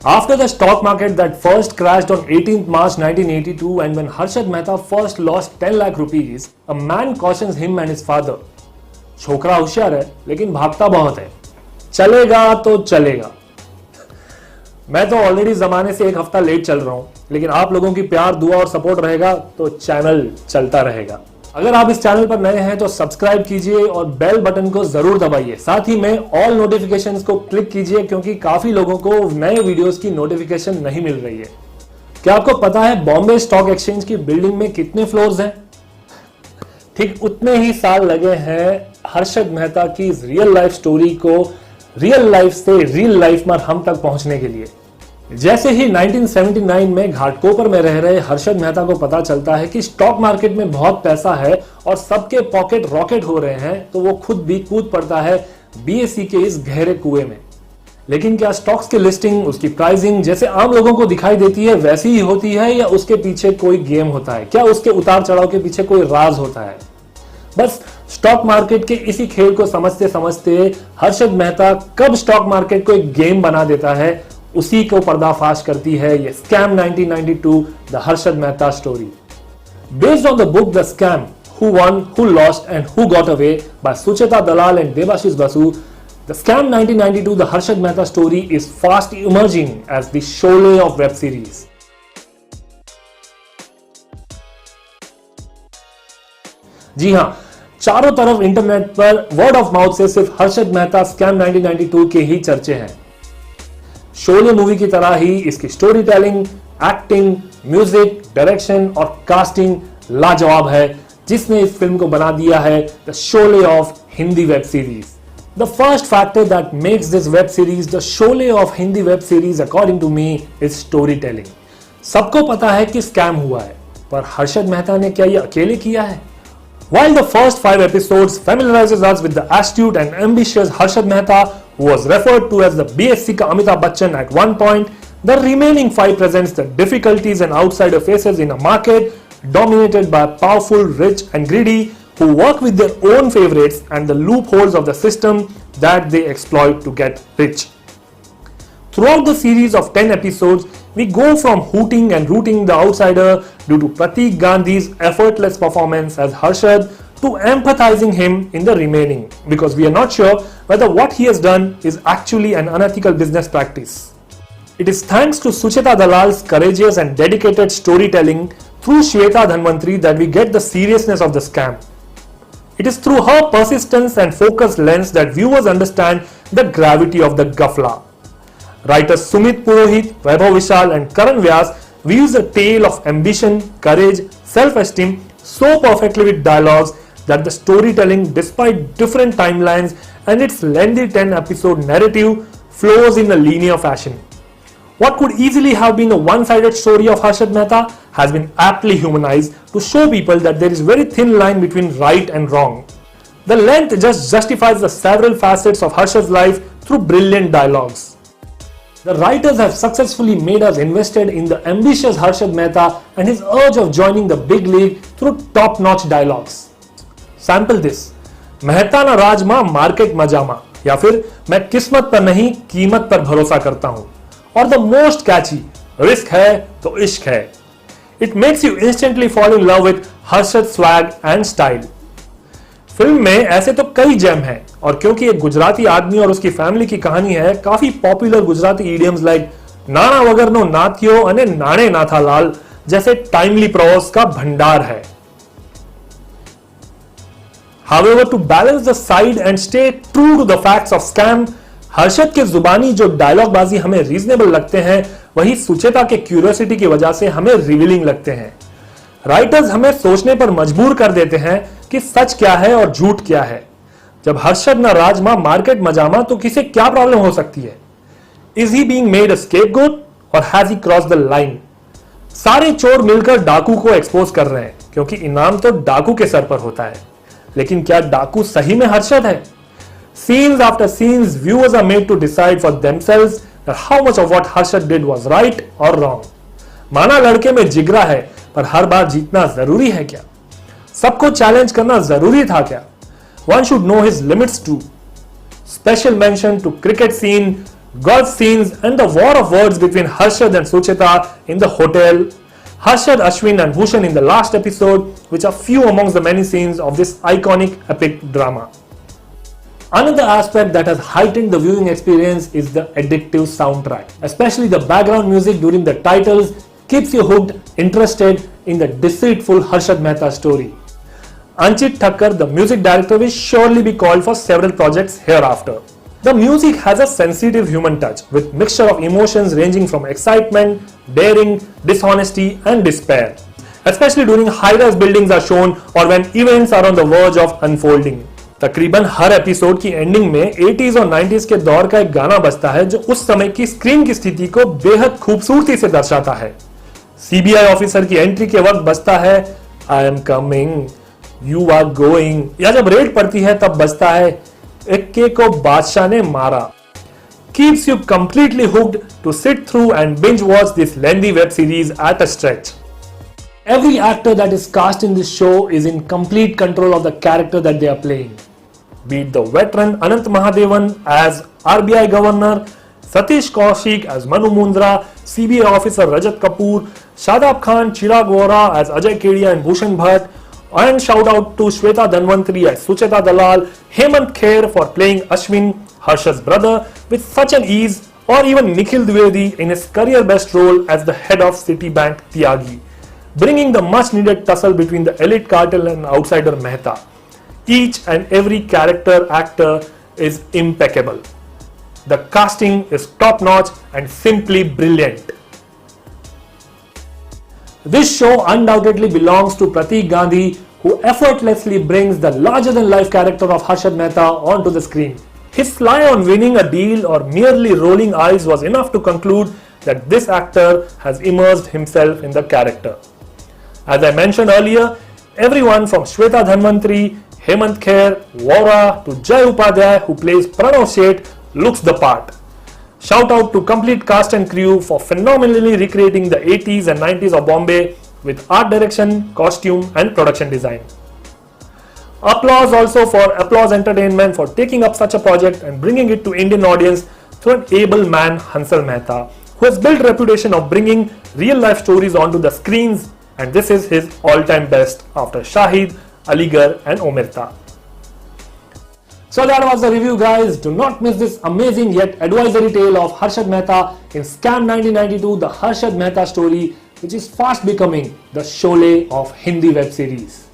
After the stock market that first crashed on 18th March 1982 and when Harshad Mehta first lost 10 lakh rupees, a man cautions him and his father. छोकरा होशियार है लेकिन भागता बहुत है, चलेगा तो चलेगा। मैं तो ऑलरेडी जमाने से एक हफ्ता लेट चल रहा हूं, लेकिन आप लोगों की प्यार, दुआ और सपोर्ट रहेगा तो चैनल चलता रहेगा। अगर आप इस चैनल पर नए हैं तो सब्सक्राइब कीजिए और बेल बटन को जरूर दबाइए। साथ ही में ऑल नोटिफिकेशंस को क्लिक कीजिए क्योंकि काफी लोगों को नए वीडियोस की नोटिफिकेशन नहीं मिल रही है। क्या आपको पता है बॉम्बे स्टॉक एक्सचेंज की बिल्डिंग में कितने फ्लोर्स हैं? ठीक उतने ही साल लगे हैं हर्षद मेहता की रियल लाइफ स्टोरी को रियल लाइफ से रियल लाइफ में हम तक पहुंचने के लिए। जैसे ही 1979 में घाटकोपर में रह रहे हर्षद मेहता को पता चलता है कि स्टॉक मार्केट में बहुत पैसा है और सबके पॉकेट रॉकेट हो रहे हैं, तो वो खुद भी कूद पड़ता है बीएसई के इस गहरे कुएं में। लेकिन क्या स्टॉक्स की लिस्टिंग, उसकी प्राइसिंग जैसे आम लोगों को दिखाई देती है वैसी ही होती है या उसके पीछे कोई गेम होता है? क्या उसके उतार चढ़ाव के पीछे कोई राज होता है? बस स्टॉक मार्केट के इसी खेल को समझते समझते हर्षद मेहता कब स्टॉक मार्केट को एक गेम बना देता है, उसी को पर्दाफाश करती है ये scam 1992 the Harshad Mehta story. Based on the book the scam who won who lost and who got away by Sucheta Dalal and Debashish Basu, the scam 1992 the Harshad Mehta story is fast emerging as the Sholay of web series. जी हां, चारों तरफ internet पर word of mouth से सिर्फ Harshad Mehta scam 1992 के ही चर्चे हैं। शोले मूवी की तरह ही इसकी story telling, acting, music, direction और कास्टिंग लाजवाब है, जिसने इस फिल्म को बना दिया है the Sholay of Hindi web series. The first factor that makes this web series the Sholay of Hindi web series according to me is story telling. सबको पता है कि स्कैम हुआ है, पर हर्षद मेहता ने क्या यह अकेले किया है? While the first 5 episodes familiarizes us with the astute and ambitious Harshad Mehta, who was referred to as the BSC ka Amitabh Bachchan at one point, the remaining 5 presents the difficulties an outsider faces in a market dominated by powerful, rich and greedy who work with their own favorites and the loopholes of the system that they exploit to get rich. Throughout the series of 10 episodes, we go from hooting and rooting the outsider due to Prateek Gandhi's effortless performance as Harshad to empathizing him in the remaining, because we are not sure whether what he has done is actually an unethical business practice. It is thanks to Sucheta Dalal's courageous and dedicated storytelling through Shweta Dhanvantri that we get the seriousness of the scam. It is through her persistence and focused lens that viewers understand the gravity of the gafla. Writers Sumit Purohit, Vaibhav Vishal and Karan Vyas weaves a tale of ambition, courage, self-esteem so perfectly with dialogues that the storytelling, despite different timelines and its lengthy 10-episode narrative, flows in a linear fashion. What could easily have been a one-sided story of Harshad Mehta has been aptly humanized to show people that there is very thin line between right and wrong. The length just justifies the several facets of Harshad's life through brilliant dialogues. The writers have successfully made us invested in the ambitious Harshad Mehta and his urge of joining the big league through top-notch dialogues. Sample this: Mehta ना rajma market मजामा, या फिर मैं किस्मत पर नहीं कीमत पर भरोसा करता हूं, और the most catchy, रिस्क है तो इश्क है. It makes you instantly fall in love with Harshad swag and style. Film में ऐसे तो कई जेम हैं, और क्योंकि एक गुजराती आदमी और उसकी फैमिली की कहानी है, काफी पॉपुलर गुजराती इडियम्स लाइक नाना वगरनो नाथियो अने नाणे नाथा लाल जैसे टाइमली प्रॉस का भंडार है. However, to balance the side and stay true to the facts of scam, Harshad के जुबानी जो डायलॉग बाजी हमें रीजनेबल लगते हैं, वही सुचेता के क्यूरियोसिटी की वजह से हमें रिवीलिंग लगते हैं. राइटर्स हमें सोचने पर मजबूर कर देते हैं कि सच क्या है और झूठ क्या है. जब हर्षद ना राजमा मार्केट मजामा, तो किसे क्या प्रॉब्लम हो सकती है? Is he being made a scapegoat और has he cross the line? सारे चोर मिलकर डाकू को एक्सपोज कर रहे हैं क्योंकि इनाम तो डाकू के सर पर होता है. लेकिन क्या डाकू सही में हर्षद है? Scenes after scenes, viewers are made to decide for themselves that how much of what Harshad did was right or wrong. माना लड़के में जिगरा है, पर हर बार जीतना जरूरी है क्या? सबको चैलेंज करना जरूरी था क्या? One should know his limits too. Special mention to cricket scene golf scenes, and the war of words between Harshad and Sucheta in the hotel, Harshad, Ashwin and Bhushan in the last episode, which are few amongst the many scenes of this iconic epic drama. Another aspect that has heightened the viewing experience is the addictive soundtrack. Especially the background music during the titles keeps you hooked, interested in the deceitful Harshad Mehta story. Anchit Thakkar, the music director, will surely be called for several projects hereafter. The music has a sensitive human touch with mixture of emotions ranging from excitement, daring, dishonesty and despair. Especially during high-rise buildings are shown or when events are on the verge of unfolding. तकरीबन हर episode की ending में 80s और 90s के दौर का एक गाना बजता है जो उस समय की स्क्रीन की स्थिति को बेहद खूबसूरती से दर्शाता है. सीबीआई ऑफिसर की एंट्री के वक्त बजता है I am coming, you are going, या जब रेड पड़ती है तब बजता है इक्के को बादशाह ने मारा. Keeps you completely hooked to sit through and binge watch this lengthy web series at a stretch. Every actor that is cast in this show is in complete control of the character that they are playing. Be it the veteran Anant Mahadevan as RBI Governor, Satish Kaushik as Manu Mundra, CBI officer Rajat Kapoor, Shadab Khan, Chirag Vohra as Ajay Kedia and Bhushan Bhatt, and shout out to Shweta Dhanvantri as Sucheta Dalal, Hemant Kher for playing Ashwin, Harshad's brother, with such an ease, or even Nikhil Dwivedi in his career best role as the head of Citibank Tyagi, bringing the much needed tussle between the elite cartel and outsider Mehta. Each and every character actor is impeccable. The casting is top notch and simply brilliant. This show undoubtedly belongs to Prateek Gandhi, who effortlessly brings the larger-than-life character of Harshad Mehta onto the screen. His sly on winning a deal or merely rolling eyes was enough to conclude that this actor has immersed himself in the character. As I mentioned earlier, everyone from Shweta Dhanvantri, Hemant Kher, Vohra to Jai Upadhyay, who plays Pranav Sheth, looks the part. Shout out to complete cast and crew for phenomenally recreating the 80s and 90s of Bombay with art direction, costume and production design. Applause also for Applause Entertainment for taking up such a project and bringing it to Indian audience through an able man, Hansal Mehta, who has built a reputation of bringing real life stories onto the screens, and this is his all-time best after Shahid, Aligarh and Omerta. So that was the review, guys. Do not miss this amazing yet advisory tale of Harshad Mehta in Scam 1992, the Harshad Mehta story, which is fast becoming the Sholay of Hindi web series.